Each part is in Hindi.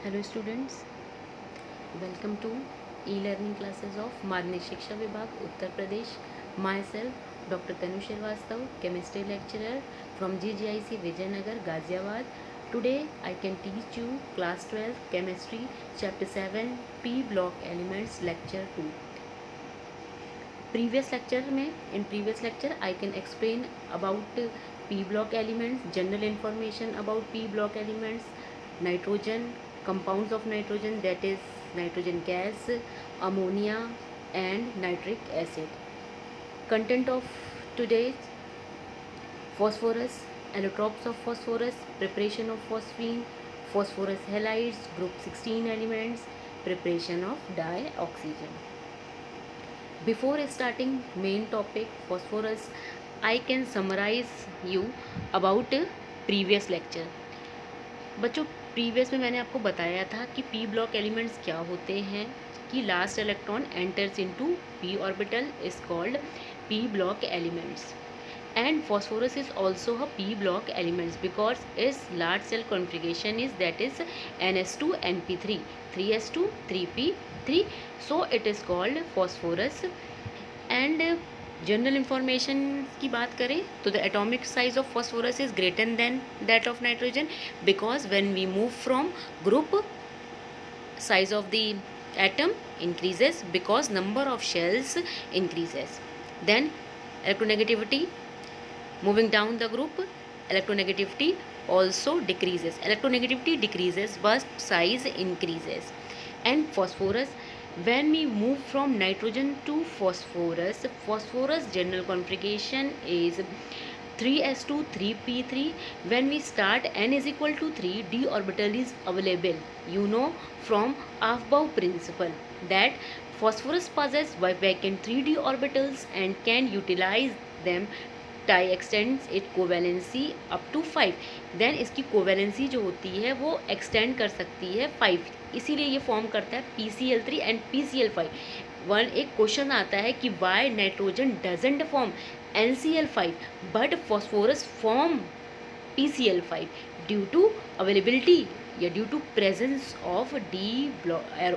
Hello students, welcome to e-learning classes of माध्यमिक शिक्षा विभाग Uttar Pradesh. Myself Dr. Tanu Srivastava, chemistry lecturer from GGIC Vijayanagar, Ghaziabad. Today I can teach you class 12 chemistry chapter 7 P block elements lecture 2. In previous lecture I can explain about P block elements, general information about P block elements, nitrogen, compounds of nitrogen, that is nitrogen gas, ammonia and nitric acid. Content of today's: phosphorus, allotropes of phosphorus, preparation of phosphine, phosphorus halides, group 16 elements, preparation of dioxygen. Before starting main topic phosphorus, I can summarize you about previous lecture. बच्चों, प्रीवियस में मैंने आपको बताया था कि पी ब्लॉक एलिमेंट्स क्या होते हैं, कि last electron enters into P orbital is called P block elements. And phosphorus is also a p block elements because its large cell configuration is, that is ns2 np3 3s2 3p3, so it is called phosphorus. And general information की बात करें तो the atomic size of phosphorus is greater than that of nitrogen because when we move from group, size of the atom increases because number of shells increases. Then electronegativity, moving down the group, electronegativity also decreases. Electronegativity decreases but size increases. And phosphorus, when we move from nitrogen to phosphorus general configuration is 3s2 3p3. When we start n is equal to 3, d orbital is available. You know from Aufbau principle that phosphorus possesses vacant 3d orbitals and can utilize them. टाई extends it covalency up to 5. Then इसकी कोवैलेंसी जो होती है वो एक्सटेंड कर सकती है 5, इसीलिए ये फॉर्म करता है PCl3 एंड PCl5. एक क्वेश्चन आता है कि why nitrogen doesn't form NCl5 but phosphorus form PCl5 due to availability या due to presence of d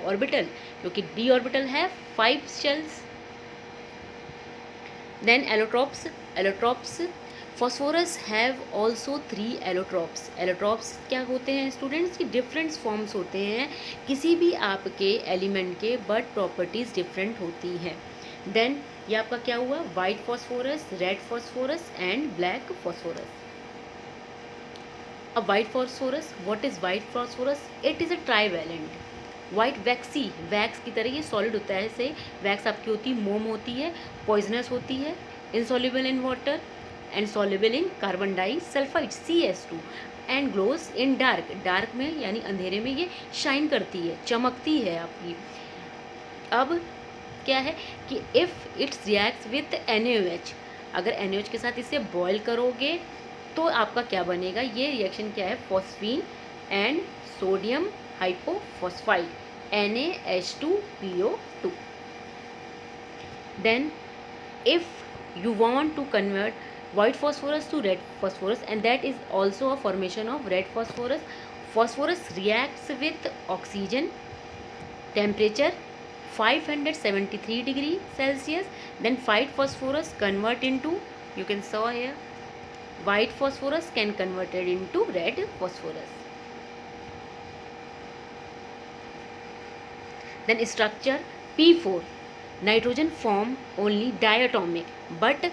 orbital, क्योंकि डी ऑर्बिटल है 5 shells. Then allotropes, phosphorus have also 3 allotropes. allotropes क्या होते हैं स्टूडेंट्स की डिफरेंट फॉर्म्स होते हैं किसी भी आपके एलिमेंट के, बट प्रॉपर्टीज डिफरेंट होती हैं. देन ये आपका क्या हुआ, white phosphorus, red phosphorus and black phosphorus. अब white phosphorus, what is white phosphorus? It is a trivalent white waxy, wax की तरह ये सॉलिड होता है. ऐसे वैक्स आपकी होती है, मोम होती है, पॉइजनस होती है, insoluble in water and soluble in carbon disulphide CS2 and glows in dark. Dark में यानी अंधेरे में ये शाइन करती है, चमकती है आपकी. अब क्या है कि if it's reacts with NaOH, अगर NaOH के साथ इसे बॉयल करोगे तो आपका क्या बनेगा, ये रिएक्शन क्या है, phosphine and sodium hypophosphide NaH2PO2. Then if you want to convert white phosphorus to red phosphorus, and that is also a formation of red phosphorus. Phosphorus reacts with oxygen, temperature 573 degree Celsius. Then white phosphorus convert into, you can saw here, white phosphorus can converted into red phosphorus. Then structure P4, nitrogen form only diatomic, but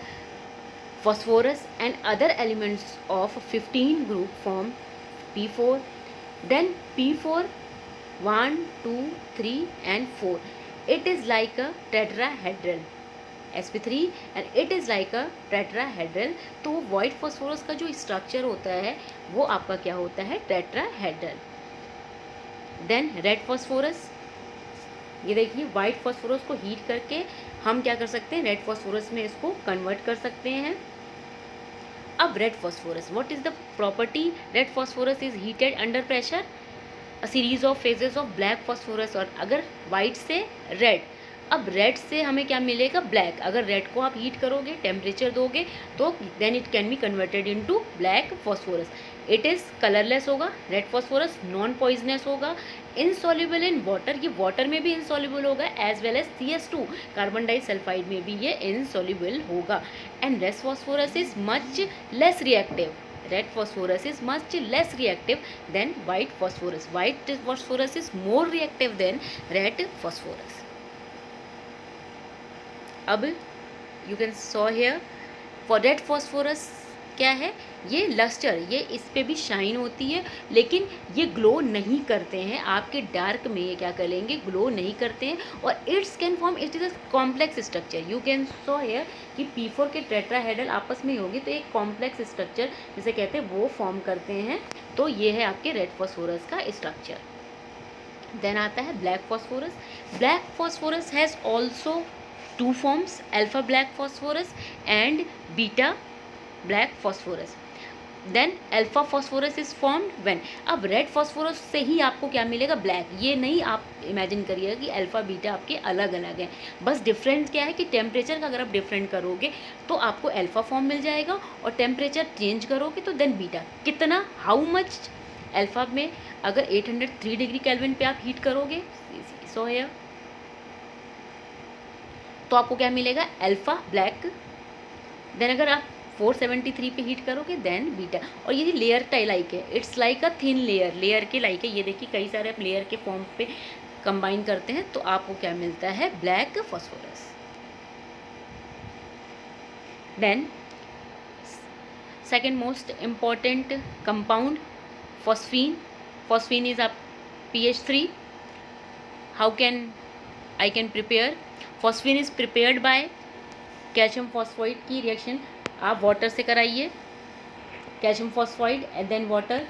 phosphorus and other elements of 15 group form P4. Then P4 1 2 3 and 4, it is like a tetrahedral. sp3 and it is like a tetrahedral. तो वाइट फॉस्फोरस का जो स्ट्रक्चर होता है वो आपका क्या होता है, टेट्राहेड्रल. देन रेड फॉस्फोरस, ये देखिए वाइट फॉस्फोरस को हीट करके हम क्या कर सकते हैं, रेड फॉस्फोरस में इसको कन्वर्ट कर सकते हैं. अब red phosphorus, what is the property, red phosphorus is heated under pressure, a series of phases of black phosphorus. और अगर वाइट से रेड, अब रेड से हमें क्या मिलेगा, ब्लैक. अगर रेड को आप हीट करोगे, टेम्परेचर दोगे तो then it can be converted into black phosphorus. It is colourless होगा, रेड फॉस्फोरस नॉन पॉइजनस होगा, इनसॉल्युबल इन वाटर, ये वाटर में भी इनसॉल्युबल होगा, as well as CS2 carbon disulphide में भी ये इनसॉल्युबल होगा। And red phosphorus is much less reactive, red phosphorus is much less reactive than white phosphorus. White phosphorus is more reactive than red phosphorus. अब you can saw here for red phosphorus क्या है, ये लस्टर, ये इस पे भी शाइन होती है, लेकिन ये ग्लो नहीं करते हैं आपके डार्क में, ये क्या करेंगे, ग्लो नहीं करते हैं। और it's can form, it is a complex structure, you can so here कि P4 के टेट्राहेड्रल आपस में होगी तो एक कॉम्प्लेक्स स्ट्रक्चर जिसे कहते हैं वो फॉर्म करते हैं। तो ये है आपके रेड फॉस्फोरस का स्ट्रक्चर। देन आता है black phosphorus. Black phosphorus has also two forms, alpha black phosphorus and beta black phosphorus. Then alpha phosphorus is formed when, अब रेड फॉस्फोरस से ही आपको क्या मिलेगा, ब्लैक। ये नहीं आप इमेजिन करिएगा कि अल्फा बीटा आपके अलग अलग हैं, बस डिफरेंस क्या है कि टेम्परेचर का अगर आप डिफरेंट करोगे तो आपको अल्फा फॉर्म मिल जाएगा, और टेम्परेचर चेंज करोगे तो देन बीटा। कितना, हाउ मच, अल्फा में अगर 803 डिग्री केल्विन पे आप हीट करोगे सो है तो आपको क्या मिलेगा, अल्फा ब्लैक। देन अगर आप 473 पे हीट करोगे देन बीटा। और ये लेयर टाइलाइक है, it's like a thin layer, layer के लाइक है। ये देखिए कई सारे आप लेयर के फॉर्म पे कंबाइन करते हैं तो आपको क्या मिलता है, black phosphorus. Then second most important compound phosphine. Phosphine is आप PH3। How can I can prepare, phosphine is prepared by calcium phosphide की रिएक्शन आप वाटर से कराइए, calcium phosphide and then water.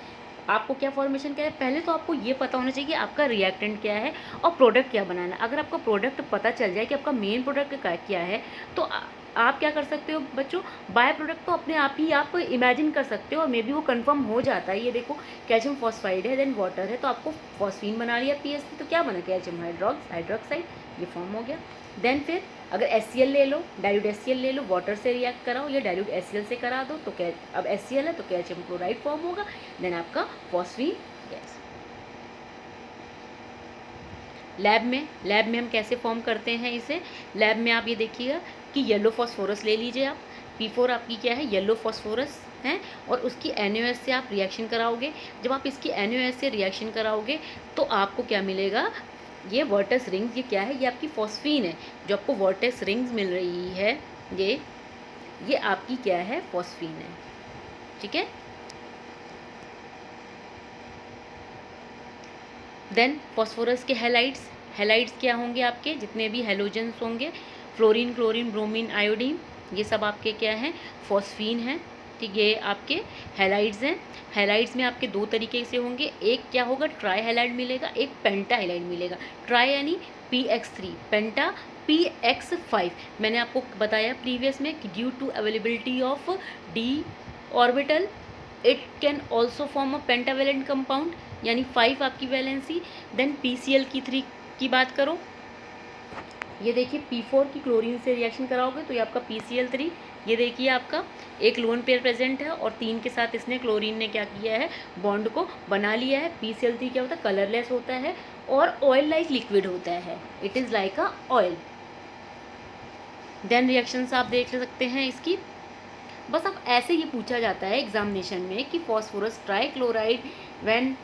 आपको क्या फॉर्मेशन क्या है, पहले तो आपको ये पता होना चाहिए कि आपका रिएक्टेंट क्या है और प्रोडक्ट क्या बनाना है। अगर आपका प्रोडक्ट पता चल जाए कि आपका मेन प्रोडक्ट क्या है तो आप क्या कर सकते हो बच्चों, बाय प्रोडक्ट तो अपने आप ही आप इमेजिन कर सकते हो और मे बी वो कंफर्म हो जाता है। ये देखो कैल्शियम फॉस्फाइड है देन वाटर है तो आपको फॉस्फीन बना लिया PH3, तो क्या बना, कैल्शियम हाइड्रोक्साइड, ये फॉर्म हो गया। देन फिर अगर HCl ले लो, डाइल्यूट HCl ले लो, वाटर से रिएक्ट कराओ या डाइल्यूट HCl से करा दो तो अब HCl है तो कैल्शियम क्लोराइड फॉर्म होगा, देन आपका फॉस्फीन गैस। लैब में हम कैसे फॉर्म करते हैं इसे, लैब में आप ये देखिएगा कि येलो फॉस्फोरस ले लीजिए आप, P4 आपकी क्या है, येलो फॉस्फोरस है, और उसकी NaOH से आप रिएक्शन कराओगे। जब आप इसकी NaOH से रिएक्शन कराओगे तो आपको क्या मिलेगा, ये वर्टेक्स रिंग्स, ये क्या है, ये आपकी फॉस्फीन है। जो आपको वर्टेक्स रिंग्स मिल रही है ये आपकी क्या है, फॉस्फीन है, ठीक है। देन फॉस्फोरस के हैलाइड्स क्या होंगे, आपके जितने भी हैलोजेंस होंगे, फ्लोरीन, क्लोरीन, ब्रोमीन, आयोडीन, ये सब आपके क्या हैं, फॉस्फीन हैं, ठीक। ये आपके हैलाइड्स हैं। हैलाइड्स में आपके दो तरीके से होंगे, एक क्या होगा, ट्राई हैलाइड मिलेगा, एक पेंटा हैलाइड मिलेगा। ट्राई यानी PX3, पेंटा PX5। मैंने आपको बताया प्रीवियस में कि due to availability of d orbital it can also form a pentavalent compound, यानी 5 आपकी वैलेंसी। देन PCl की 3 की बात करो, ये देखिए P4 की क्लोरीन से रिएक्शन कराओगे तो ये आपका PCl3, ये देखिए आपका एक लोन पेयर प्रेजेंट है और 3 के साथ इसने क्लोरीन ने क्या किया है, बॉन्ड को बना लिया है। PCl3 क्या होता है, कलरलेस होता है और ऑयल लाइक लिक्विड होता है, it is like a oil. Then reactions आप देख सकते हैं इसकी, बस अब ऐसे ही पूछा जाता है एग्जामिनेशन में कि phosphorus trichloride when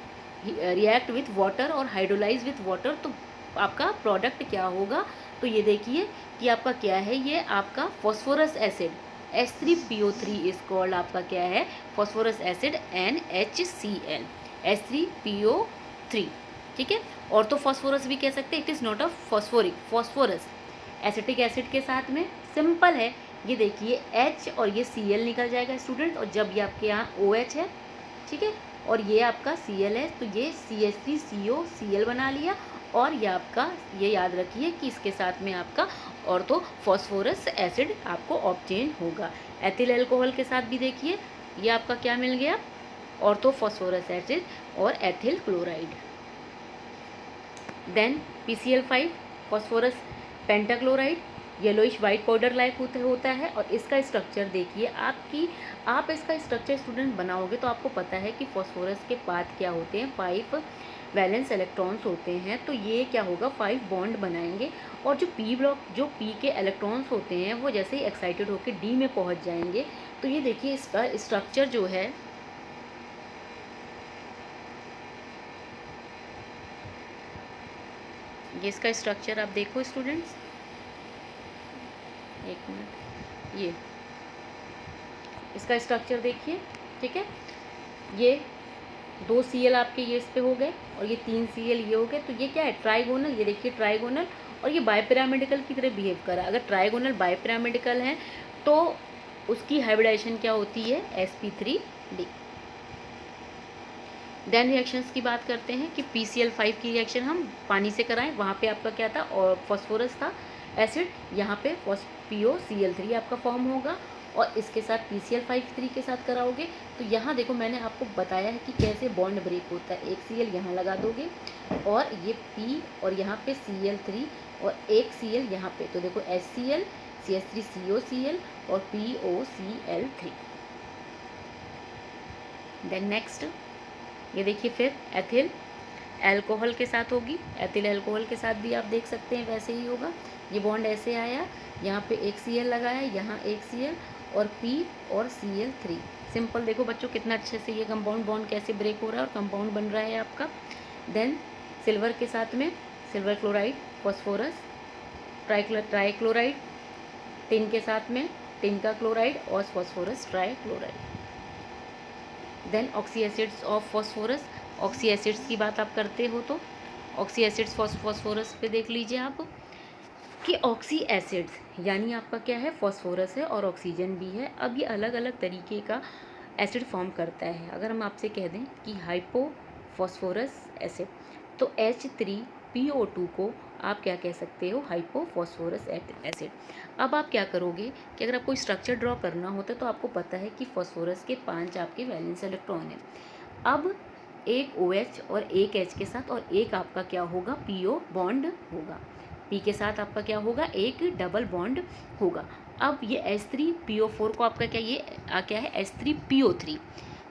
react with water और हाइड्रोलाइज विथ वाटर तो आपका प्रोडक्ट क्या होगा। तो ये देखिए कि आपका क्या है, ये आपका phosphorous acid H3PO3 is called, आपका क्या है, फॉस्फोरस एसिड NHCl H3PO3, ठीक है। और तो फॉस्फोरस भी कह सकते हैं, it is not a phosphoric, phosphorus acetic acid के साथ में सिंपल है। ये देखिए H और ये Cl निकल जाएगा स्टूडेंट, और जब ये आपके यहाँ OH है, ठीक है, और ये आपका Cl है तो ये CH3COCl बना लिया, और ये आपका, ये याद रखिए कि इसके साथ में आपका ऑर्थो फॉस्फोरस एसिड आपको ऑब्टेन होगा। एथिल अल्कोहल के साथ भी देखिए ये आपका क्या मिल गया, ऑर्थो फॉस्फोरस एसिड और ethyl chloride. Then PCl5 phosphorus pentachloride, yellowish white powder like होता है। और इसका स्ट्रक्चर देखिए, आप इसका स्ट्रक्चर स्टूडेंट बनाओगे तो आपको पता है कि फॉस्फोरस के पाथ क्या होते हैं, 5 वैलेंस इलेक्ट्रॉन्स होते हैं। तो ये क्या होगा, 5 बॉन्ड बनाएंगे। और जो पी के इलेक्ट्रॉन्स होते हैं वो जैसे ही एक्साइटेड होकर डी में पहुंच जाएंगे। तो ये देखिए इसका स्ट्रक्चर जो है, ये इसका स्ट्रक्चर आप देखो स्टूडेंट्स, एक मिनट, ये इसका स्ट्रक्चर देखिए, ठीक है। ये 2 Cl आपके ये इस पे हो गए और ये 3 Cl ये हो गए। तो ये क्या है, ट्राइगोनल, ये देखिए ट्राइगोनल, और ये बायपिरामिडिकल की तरह बिहेव करा। अगर ट्राइगोनल बायपिरामिडिकल है तो उसकी हाइब्रिडाइजेशन क्या होती है, sp3d। देन रिएक्शंस की बात करते हैं कि PCl5 की रिएक्शन हम पानी से कराएं। वहाँ पे आपका क्या था, और फॉस्फोरस था एसिड, यहाँ पे POCl3 आपका फॉर्म होगा। और इसके साथ PCl5 के साथ कराओगे तो यहाँ देखो मैंने आपको बताया है कि कैसे बॉन्ड ब्रेक होता है। एक Cl यहाँ लगा दोगे और ये P और यहाँ पे Cl3 और एक Cl यहाँ पे, तो देखो HCl, CH3COCl और POCl3। देन नेक्स्ट ये देखिए फिर एथिल अल्कोहल के साथ होगी, एथिल अल्कोहल के साथ भी आप देख सकते हैं वैसे ही होगा। ये बॉन्ड ऐसे आया, यहाँ पे एक Cl लगाया, यहाँ एक Cl और P और Cl3। सिंपल, देखो बच्चों कितना अच्छे से ये कंपाउंड बॉन्ड कैसे ब्रेक हो रहा है और कंपाउंड बन रहा है आपका। देन सिल्वर के साथ में silver chloride, phosphorus, trichloride, tin के साथ में टिन का क्लोराइड और phosphorus trichloride. Then oxy acids of phosphorus, oxy acids की बात आप करते हो तो ऑक्सी एसिड्स फॉस्फोरस पे देख लीजिए आप कि ऑक्सी एसिड्स यानी आपका क्या है, फॉस्फोरस है और ऑक्सीजन भी है। अब ये अलग अलग तरीके का एसिड फॉर्म करता है। अगर हम आपसे कह दें कि हाइपोफॉस्फोरस एसिड, तो H3PO2 को आप क्या कह सकते हो, हाइपोफॉस्फोरस एसिड। अब आप क्या करोगे कि अगर आपको स्ट्रक्चर ड्रॉ करना होता है तो आपको पता है कि फॉस्फोरस के 5 आपके वैलेंस इलेक्ट्रॉन हैं। अब एक OH और एक H के साथ और एक आपका क्या होगा, PO बॉन्ड होगा। P के साथ आपका क्या होगा, एक डबल बॉन्ड होगा। अब ये H3PO4 को आपका क्या, ये क्या है, H3PO3।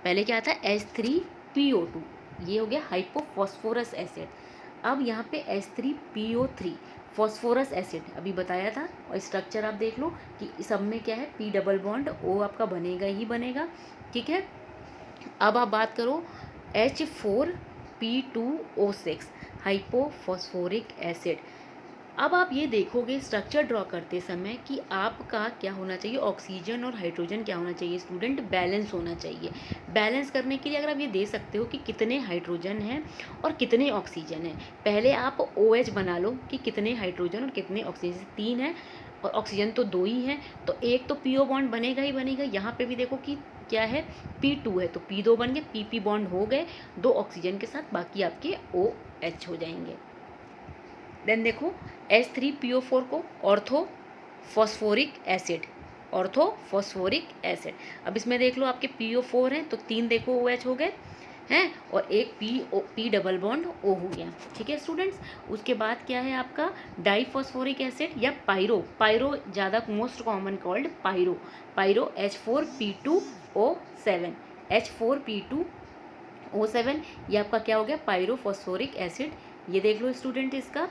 पहले क्या था, H3PO2, ये हो गया हाइपोफॉस्फोरस एसिड। अब यहाँ पे H3PO3 फॉस्फोरस एसिड अभी बताया था। और स्ट्रक्चर आप देख लो कि सब में क्या है, P डबल बॉन्ड O आपका बनेगा ही बनेगा, ठीक है। अब आप बात करो H4P2O6 हाइपोफॉस्फोरिक एसिड। अब आप ये देखोगे स्ट्रक्चर ड्रॉ करते समय कि आपका क्या होना चाहिए, ऑक्सीजन और हाइड्रोजन क्या होना चाहिए स्टूडेंट, बैलेंस होना चाहिए। बैलेंस करने के लिए अगर आप ये दे सकते हो कि कितने हाइड्रोजन हैं और कितने ऑक्सीजन हैं। पहले आप OH बना लो कि कितने हाइड्रोजन और कितने ऑक्सीजन, 3 है और ऑक्सीजन तो 2 ही हैं, तो एक तो PO बॉन्ड बनेगा ही बनेगा। यहाँ पे भी देखो कि क्या है, P2 है तो P2 बन गए, PP बॉन्ड हो गए 2 ऑक्सीजन के साथ, बाकी आपके OH हो जाएंगे। देन देखो H3PO4 को ऑर्थोफॉस्फोरिक एसिड, ऑर्थोफॉस्फोरिक एसिड। अब इसमें देख लो आपके PO4 हैं तो 3 देखो OH हो गए हैं और एक P डबल बॉन्ड O हो गया, ठीक है स्टूडेंट्स। उसके बाद क्या है आपका डाइफॉस्फोरिक एसिड या पायरो ज़्यादा most common called pyro H4P2O7, H4P2O7 ये आपका क्या हो गया, पायरोफॉस्फोरिक एसिड। ये देख लो स्टूडेंट इसका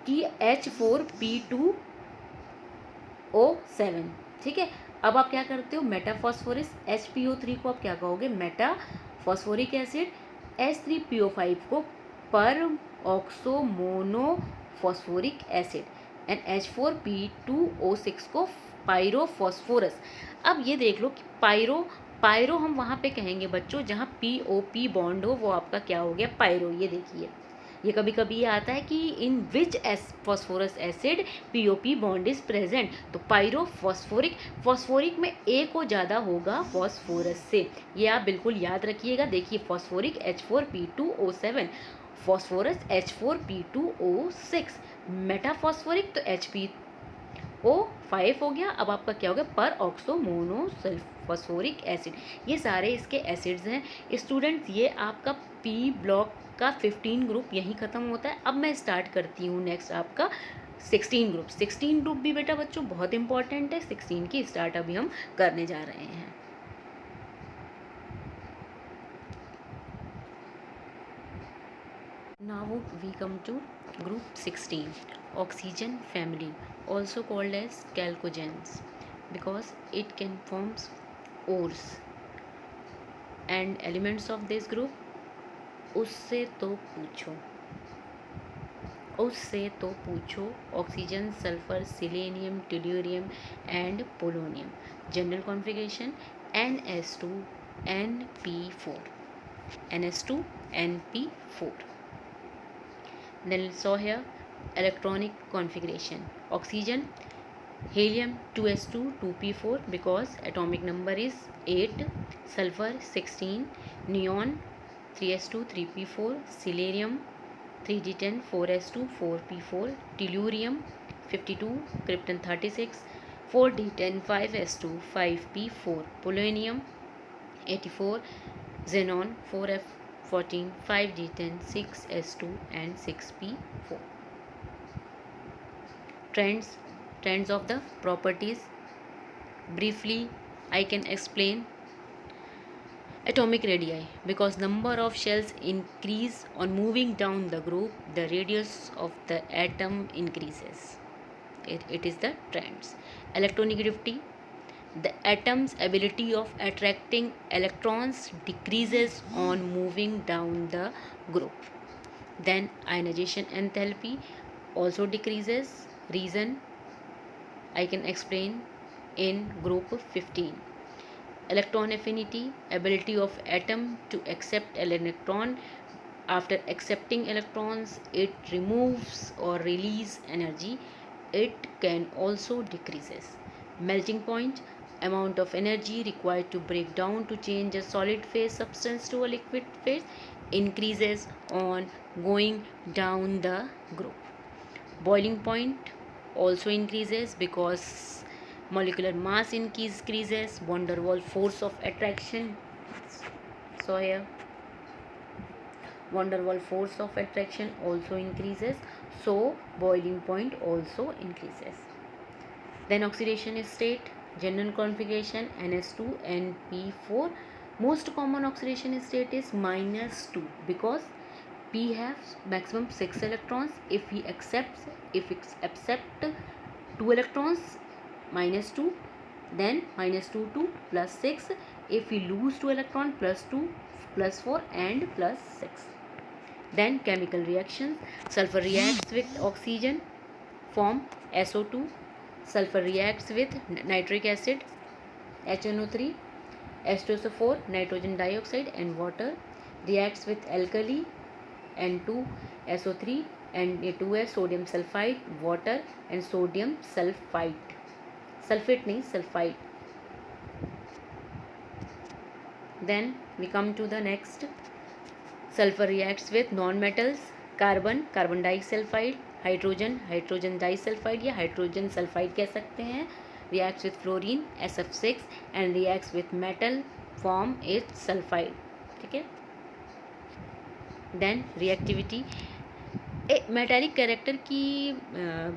कि H4P2O7, ठीक है। अब आप क्या करते हो, मेटाफॉस्फोरस HPO3 को आप क्या कहोगे, मेटाफॉस्फोरिक एसिड। H3PO5 को पर ऑक्सो मोनोफॉस्फोरिक एसिड एंड H4P2O6 को पायरोफॉस्फोरस। अब ये देख लो कि पायरो हम वहाँ पे कहेंगे बच्चों जहाँ POP बॉन्ड हो, वो आपका क्या हो गया, पायरो। ये देखिए ये कभी कभी ये आता है कि in which phosphorus acid POP bond is present, तो फॉस्फोरिक में A को ज़्यादा होगा फॉस्फोरस से, ये आप बिल्कुल याद रखिएगा। देखिए phosphoric H4P2O7, phosphorus H4P2O6, metaphosphoric तो HPO5 हो गया। अब आपका क्या हो गया, पर ऑक्सो मोनोसल्फोस्फोरिक एसिड। ये सारे इसके एसिड्स हैं स्टूडेंट्स। ये आपका P ब्लॉक का 15 ग्रुप यहीं ख़त्म होता है। अब मैं स्टार्ट करती हूँ नेक्स्ट आपका 16 ग्रुप। 16 ग्रुप भी बेटा बच्चों बहुत इंपॉर्टेंट है। 16 की स्टार्ट अभी हम करने जा रहे हैं। Now we come to group 16, oxygen family, also called as chalcogens, because it can forms ores and elements of this group। उससे तो पूछो oxygen, sulphur, selenium, tellurium and polonium. General configuration NS2NP4, NS2NP4। Then saw here electronic configuration. Oxygen, helium 2s2 2p4 because atomic number is 8, sulfur 16, neon 3s2 3p4, selenium 3d10 4s2 4p4, tellurium 52, krypton 36 4d10 5s2 5p4, polonium 84, xenon 4f14 5d10 6s2 and 6p4। Trends of the properties, briefly I can explain। Atomic radii, because number of shells increase on moving down the group, the radius of the atom increases। It is the trends। Electronegativity, the atom's ability of attracting electrons decreases on moving down the group। Then ionization enthalpy also decreases। Reason I can explain in group 15। Electron affinity, ability of atom to accept an electron, after accepting electrons it removes or release energy, it can also decreases। Melting point, amount of energy required to break down to change a solid phase substance to a liquid phase, increases on going down the group। Boiling point also increases because molecular mass increases। van der Waals force of attraction, so here van der Waals force of attraction also increases, so boiling point also increases। Then oxidation state, general configuration NS2NP4, most common oxidation state is -2 because P has maximum 6 electrons। If it accept 2 electrons, -2, then -2 to +6, if we lose 2 electron, +2 +4 and +6। Then chemical reactions, sulfur reacts with oxygen, form SO2, sulfur reacts with nitric acid HNO3, H2SO4, nitrogen dioxide and water, reacts with alkali N2SO3 and A2S, sodium sulfide, water and sodium sulfite, sulfate nahi sulfide। Then we come to the next, sulfur reacts with non-metals, carbon disulfide, hydrogen disulphide या हाइड्रोजन सल्फाइड कह सकते हैं, reacts with fluorine SF6 and reacts with metal, form its sulfide। ठीक है। देन रिएक्टिविटी, मेटालिक कैरेक्टर की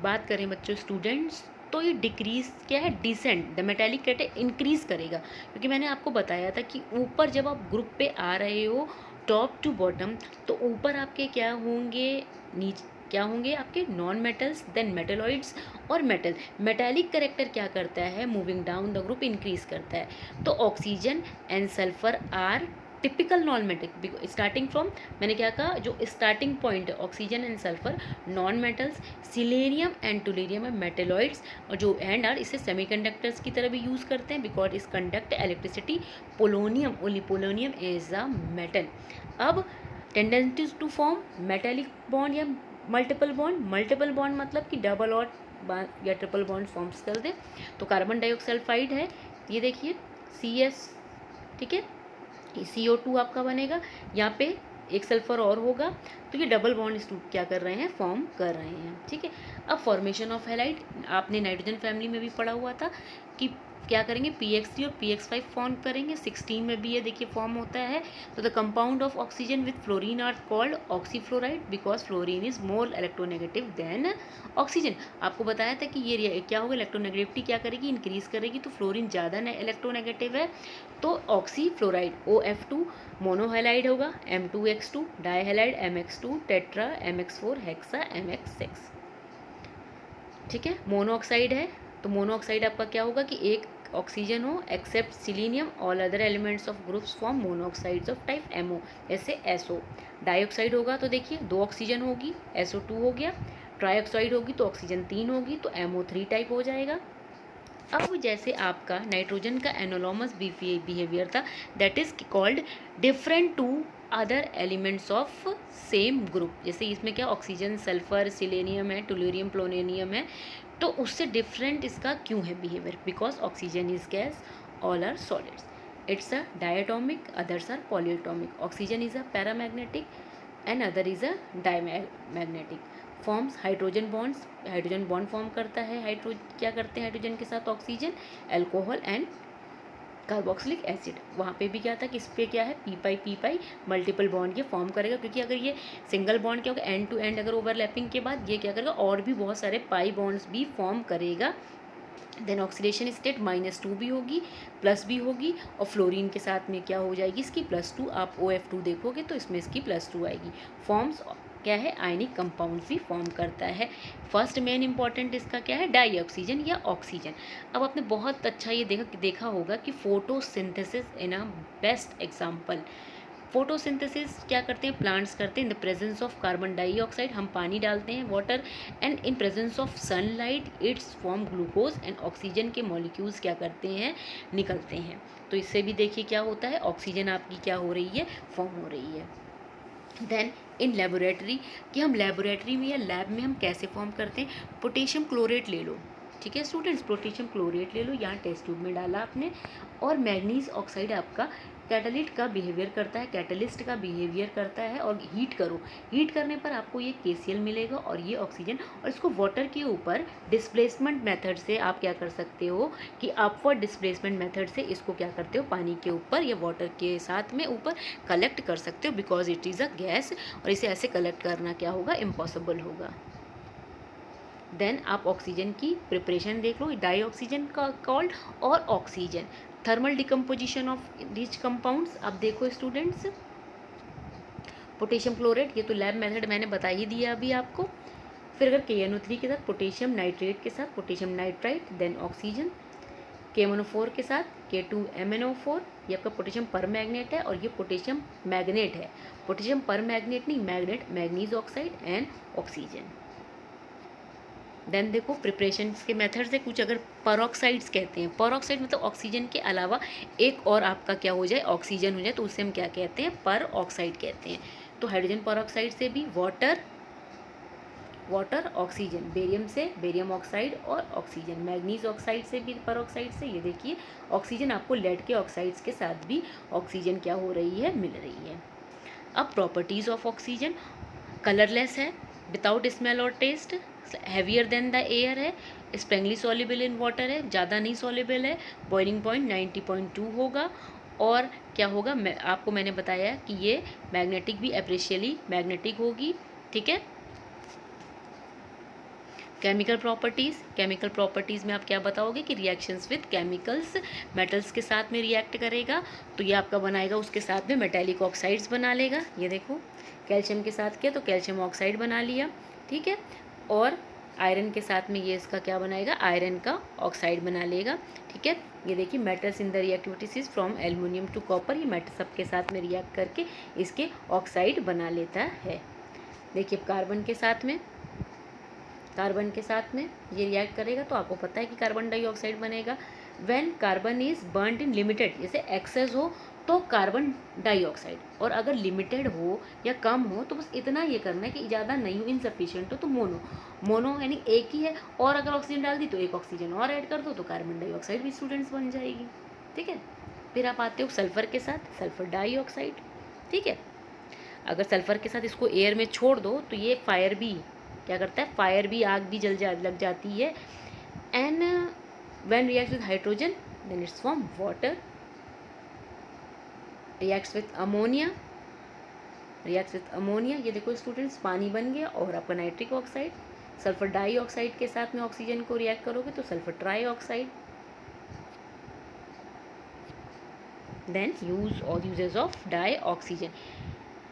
बात करें बच्चों स्टूडेंट्स, तो ये डिक्रीज क्या है, descent, the metallic character increase करेगा, क्योंकि मैंने आपको बताया था कि ऊपर जब आप ग्रुप पे आ रहे हो टॉप टू बॉटम, तो ऊपर आपके क्या होंगे, नीचे क्या होंगे आपके नॉन मेटल्स, देन मेटेलॉइड्स और मेटल। मेटालिक कैरेक्टर क्या करता है, moving down the group increase करता है। तो oxygen and sulphur are typical non metal, starting from, मैंने क्या कहा, जो स्टार्टिंग पॉइंट है oxygen and sulphur non metals, selenium and tellurium है मेटेलॉइड्स, और जो एंड आर इसे सेमीकंडक्टर्स की तरह भी यूज़ करते हैं because is conduct electricity. Polonium, only polonium is a metal. अब tendencies to form metallic bond या मल्टीपल बॉन्ड मतलब कि डबल और या ट्रिपल बॉन्ड फॉर्म्स कर दे। तो कार्बन डाइऑक्साइड है, ये देखिए CS, ठीक है, CO2 आपका बनेगा, यहाँ पे एक सल्फर और होगा, तो ये डबल बॉन्ड क्या कर रहे हैं, फॉर्म कर रहे हैं। ठीक है। अब फॉर्मेशन ऑफ हैलाइड, आपने नाइट्रोजन फैमिली में भी पढ़ा हुआ था कि क्या करेंगे, PX3 और PX5 फॉर्म करेंगे। 16 में भी ये देखिए फॉर्म होता है। तो the compound of oxygen with fluorine are called oxyfluoride because fluorine is more electronegative than oxygen. आपको बताया था कि ये क्या होगा, इलेक्ट्रोनेगेटिविटी क्या करेगी, इंक्रीज करेगी। तो फ्लोरीन ज़्यादा इलेक्ट्रोनेगेटिव है, तो ऑक्सीफ्लोराइड OF2 मोनोहेलाइड होगा, M2X2 dihalide, MX2 tetra, MX4 hexa, MX6। ठीक है, मोनोऑक्साइड है तो मोनोऑक्साइड आपका क्या होगा कि एक ऑक्सीजन हो except selenium, all other elements of groups form monoxides of type MO, जैसे SO। डाइऑक्साइड होगा तो देखिए 2 ऑक्सीजन होगी, SO2 हो गया। ट्राइऑक्साइड होगी तो ऑक्सीजन 3 होगी, तो MO3 टाइप हो जाएगा। अब जैसे आपका नाइट्रोजन का एनोलॉमस बिहेवियर था, that is called different to other elements of same group. जैसे इसमें क्या ऑक्सीजन, सल्फर, सिलेनियम है, टुलूरियम, प्लोनेनियम है, तो उससे डिफरेंट इसका क्यों है behaviour, because oxygen is gas, all are solids. It's a diatomic, others are polyatomic. Oxygen is a paramagnetic and other is a diamagnetic. Forms hydrogen bonds, hydrogen bond form करता है। क्या करते हैं हाइड्रोजन के साथ oxygen, alcohol and carboxylic acid. वहाँ पे भी क्या था कि इस पर क्या है, पी पाई मल्टीपल बॉन्ड ये फॉर्म करेगा, क्योंकि अगर ये सिंगल बॉन्ड क्या होगा, एंड टू एंड अगर ओवरलैपिंग के बाद ये क्या करेगा, और भी बहुत सारे पाई बॉन्ड्स भी फॉर्म करेगा। देन ऑक्सीडेशन स्टेट -2 भी होगी, प्लस भी होगी, और फ्लोरीन के साथ में क्या हो जाएगी इसकी +2। आप OF2 देखोगे तो इसमें इसकी +2 आएगी। फॉर्म्स क्या है, आयनिक कंपाउंड भी फॉर्म करता है। फर्स्ट मेन इंपॉर्टेंट इसका क्या है, डाई ऑक्सीजन या ऑक्सीजन। अब आपने बहुत अच्छा ये देखा होगा कि photosynthesis in a best example. Photosynthesis क्या करते हैं, प्लांट्स करते हैं in the presence of carbon dioxide. हम पानी डालते हैं, water, and in presence of sunlight it's form glucose and oxygen के मॉलिक्यूल्स क्या करते हैं, निकलते हैं। तो इससे भी देखिए क्या होता है, ऑक्सीजन आपकी क्या हो रही है, फॉर्म हो रही है। देन इन लेबोरेटरी, कि हम लेबोरेटरी में या लैब में हम कैसे फॉर्म करते हैं, पोटेशियम क्लोरेट ले लो। ठीक है स्टूडेंट्स, पोटेशियम क्लोरेट ले लो, यहाँ टेस्ट ट्यूब में डाला आपने। और मैग्नीज ऑक्साइड आपका कैटलिस्ट का बिहेवियर करता है, कैटलिस्ट का बिहेवियर करता है, और हीट करो, हीट करने पर आपको ये KCl मिलेगा और ये ऑक्सीजन। और इसको वाटर के ऊपर डिस्प्लेसमेंट मेथड से आप क्या कर सकते हो कि अपवर्ड डिस्प्लेसमेंट मेथड से इसको क्या करते हो, पानी के ऊपर या वाटर के साथ में ऊपर कलेक्ट कर सकते हो, because it is a gas, और इसे ऐसे कलेक्ट करना क्या होगा, इम्पॉसिबल होगा। देन आप ऑक्सीजन की प्रिपरेशन देख लो, डाई ऑक्सीजन का कॉल्ड, और oxygen. Thermal decomposition of rich compounds, अब देखो स्टूडेंट्स, पोटेशियम क्लोरेट ये तो लैब मेथड मैंने बता ही दिया अभी आपको। फिर अगर KNO3 के साथ पोटेशियम नाइट्रेट के साथ potassium nitrite, then oxygen. KMNO4 के साथ K2MnO4, ये आपका पोटेशियम पर मैग्नेट है, और ये पोटेशियम मैग्नेट है। पोटेशियम पर मैग्नेट नहीं, manganate, manganese oxide and oxygen. Then देखो प्रिपरेशन के मेथड से कुछ, अगर परऑक्साइड्स कहते हैं, परऑक्साइड मतलब ऑक्सीजन के अलावा एक और आपका क्या हो जाए, ऑक्सीजन हो जाए, तो उससे हम क्या कहते हैं, परऑक्साइड कहते हैं। तो हाइड्रोजन परऑक्साइड से भी वाटर ऑक्सीजन, बेरियम से बेरियम ऑक्साइड और ऑक्सीजन, मैग्नीज ऑक्साइड से भी परऑक्साइड से, ये देखिए ऑक्सीजन आपको लेड के ऑक्साइड्स के साथ भी ऑक्सीजन क्या हो रही है, मिल रही है। अब प्रॉपर्टीज़ ऑफ ऑक्सीजन, कलरलेस है, विदाउट स्मेल और taste, heavier than the air है, स्प्रेंगली सॉल्युबल इन वाटर है, ज़्यादा नहीं सॉल्युबल है, बॉइलिंग पॉइंट 90.2 होगा, और क्या होगा, आपको मैंने बताया कि ये मैग्नेटिक भी एप्रिशियली मैग्नेटिक होगी। ठीक है, केमिकल प्रॉपर्टीज़ में आप क्या बताओगे कि रिएक्शंस विद केमिकल्स, मेटल्स के साथ में रिएक्ट करेगा, तो ये आपका बनाएगा, उसके साथ में मेटेलिक ऑक्साइड्स बना लेगा। ये देखो कैल्शियम के साथ किया तो कैल्शियम ऑक्साइड बना लिया। ठीक है, और आयरन के साथ में ये इसका क्या बनाएगा, आयरन का ऑक्साइड बना लेगा। ठीक है, ये देखिए metals in the reactivities from aluminium to copper, ये मेटल सब के साथ में रिएक्ट करके इसके ऑक्साइड बना लेता है। देखिए कार्बन के साथ में ये रिएक्ट करेगा, तो आपको पता है कि कार्बन डाइऑक्साइड बनेगा। When carbon is burned in limited, जैसे एक्सेस हो तो कार्बन डाइऑक्साइड, और अगर लिमिटेड हो या कम हो तो बस इतना ये करना है कि ज़्यादा नहीं हो, इनसफिशिएंट हो तो मोनो यानी एक ही है, और अगर ऑक्सीजन डाल दी तो एक ऑक्सीजन और ऐड कर दो तो कार्बन डाइऑक्साइड भी स्टूडेंट्स बन जाएगी। ठीक है, फिर आप आते हो सल्फर के साथ, सल्फर डाइऑक्साइड। ठीक है, अगर सल्फर के साथ इसको एयर में छोड़ दो तो ये फायर भी क्या करता है, आग भी लग जाती है। And when react with hydrogen then it's form water, reacts with ammonia, ये देखो स्टूडेंट्स पानी बन गया, और आपका नाइट्रिक ऑक्साइड, सल्फर डाइऑक्साइड के साथ में ऑक्सीजन को रिएक्ट करोगे तो सल्फर ट्राईऑक्साइड। देन यूज और यूजेस ऑफ डाई ऑक्सीजन।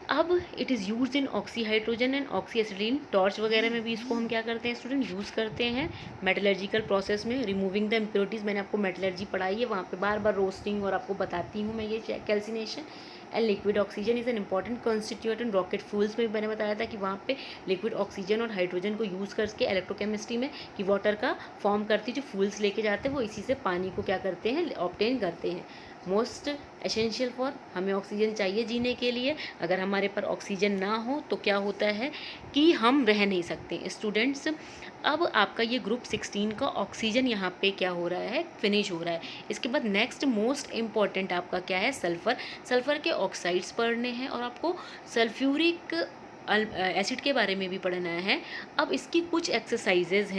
अब it is use in oxy hydrogen and oxy acetylene, torch वगैरह में भी इसको हम क्या करते हैं स्टूडेंट, यूज़ करते हैं मेटलर्जिकल प्रोसेस में, रिमूविंग द इम्प्योरिटीज़। मैंने आपको मेटलर्जी पढ़ाई है, वहाँ पे बार बार रोस्टिंग और आपको बताती हूँ मैं ये calcination. And liquid oxygen is an important constituent in rocket fuels में भी मैंने बताया था कि वहाँ पे लिक्विड ऑक्सीजन और हाइड्रोजन को यूज़ करके इलेक्ट्रोकेमिस्ट्री में कि वाटर का फॉर्म करती जो फ्यूल्स लेके जाते हैं वो इसी से पानी को क्या करते हैं, ऑब्टेन करते हैं। मोस्ट एसेंशियल फॉर, हमें ऑक्सीजन चाहिए जीने के लिए, अगर हमारे पर ऑक्सीजन ना हो तो क्या होता है कि हम रह नहीं सकते स्टूडेंट्स। अब आपका ये ग्रुप 16 का ऑक्सीजन यहाँ पे क्या हो रहा है, फिनिश हो रहा है। इसके बाद नेक्स्ट मोस्ट इम्पॉर्टेंट आपका क्या है, सल्फ़र। सल्फ़र के ऑक्साइड्स पढ़ने हैं और आपको सल्फ्यूरिक एसिड के बारे में भी पढ़ना है। अब इसकी कुछ एक्सरसाइजेज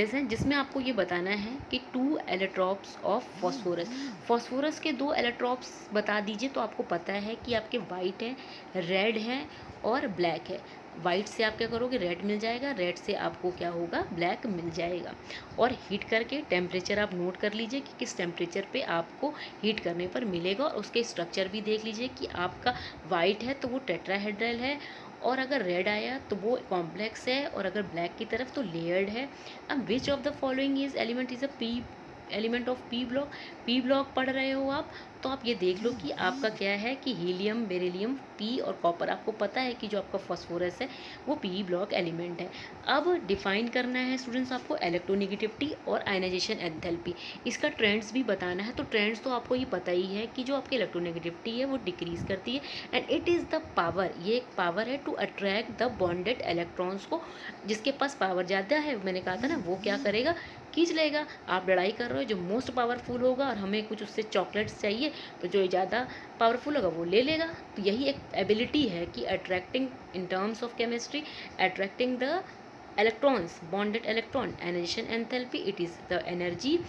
हैं जिसमें आपको ये बताना है कि 2 एलेट्रॉप्स ऑफ फॉस्फोरस के 2 एलेट्रॉप्स बता दीजिए। तो आपको पता है कि आपके वाइट है, रेड है और ब्लैक है। वाइट से आप क्या करोगे, रेड मिल जाएगा, रेड से आपको क्या होगा, ब्लैक मिल जाएगा। और हीट करके टेम्परेचर आप नोट कर लीजिए कि किस टेम्परेचर पे आपको हीट करने पर मिलेगा, और उसके स्ट्रक्चर भी देख लीजिए कि आपका वाइट है तो वो टेट्राहेड्रल है, और अगर रेड आया तो वो कॉम्प्लेक्स है, और अगर ब्लैक की तरफ तो लेयर्ड है। अब which of the following is element is a element of P block पढ़ रहे हो आप, तो आप ये देख लो कि आपका क्या है कि हीलियम, बेरिलियम, पी और कॉपर। आपको पता है कि जो आपका फॉस्फोरस है वो पी ब्लॉक एलिमेंट है। अब डिफाइन करना है स्टूडेंट्स आपको इलेक्ट्रोनेगेटिविटी और आयनाइजेशन एंथैल्पी। इसका ट्रेंड्स भी बताना है। तो ट्रेंड्स तो आपको ये पता ही है कि जो आपकी इलेक्ट्रोनेगेटिविटी है वो डिक्रीज करती है, and it is the power, ये एक पावर है to attract the bonded electrons को। जिसके पास पावर ज़्यादा है, मैंने कहा था ना, वो क्या करेगा, खींच लेगा। आप लड़ाई कर रहे हो, जो मोस्ट पावरफुल होगा और हमें कुछ उससे चॉकलेट्स चाहिए, तो जो ज़्यादा पावरफुल होगा वो ले लेगा। तो यही एक एबिलिटी है कि attracting in terms of chemistry, attracting the electrons, bonded electron. Ionization enthalpy, it is the energy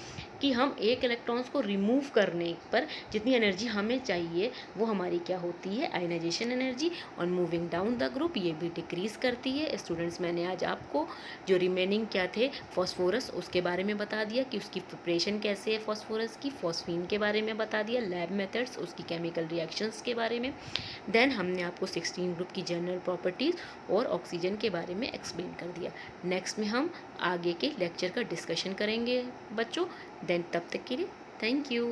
कि हम एक इलेक्ट्रॉन्स को रिमूव करने पर जितनी एनर्जी हमें चाहिए वो हमारी क्या होती है, आयनाइजेशन एनर्जी। और मूविंग डाउन द ग्रुप ये भी डिक्रीज करती है। स्टूडेंट्स, मैंने आज आपको जो रिमेनिंग क्या थे फॉस्फोरस उसके बारे में बता दिया कि उसकी प्रिपरेशन कैसे है फॉस्फोरस की, फॉस्फीन के बारे में बता दिया, लैब मेथड्स, उसकी केमिकल रिएक्शंस के बारे में। देन हमने आपको 16 ग्रुप की जनरल प्रॉपर्टीज़ और ऑक्सीजन के बारे में एक्सप्लेन कर दिया। नेक्स्ट में हम आगे के लेक्चर का डिस्कशन करेंगे बच्चों। देन तब तक के लिए थैंक यू।